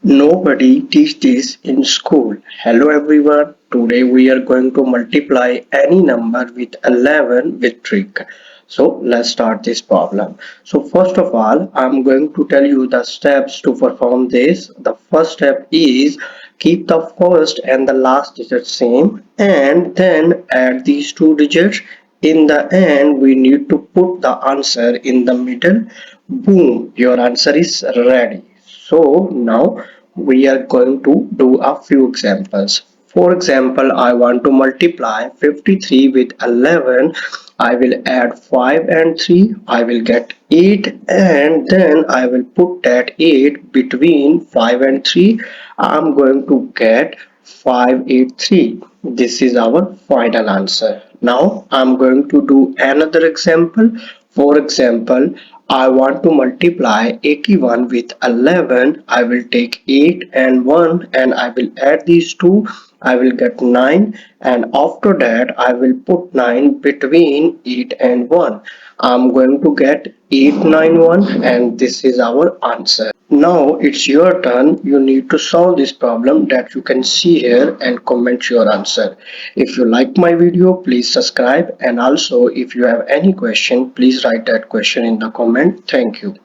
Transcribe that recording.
Nobody teach this in school. Hello everyone. Today we are going to multiply any number with 11 with trick. So let's start this problem. So first of all, I'm going to tell you the steps to perform this. The first step is keep the first and the last digit same and then add these two digits. In the end, we need to put the answer in the middle. Boom, your answer is ready. So now we are going to do a few examples. For example, I want to multiply 53 with 11. I will add 5 and 3. I will get 8 and then I will put that 8 between 5 and 3. I'm going to get 583. This is our final answer. Now I'm going to do another example. For example, I want to multiply 81 with 11. I will take 8 and 1 and I will add these two. I will get 9 and after that I will put 9 between 8 and 1. I'm going to get 891 and this is our answer. Now it's your turn. You need to solve this problem that you can see here and comment your answer. If you like my video, please subscribe, and also if you have any question, please write that question in the comment. Thank you.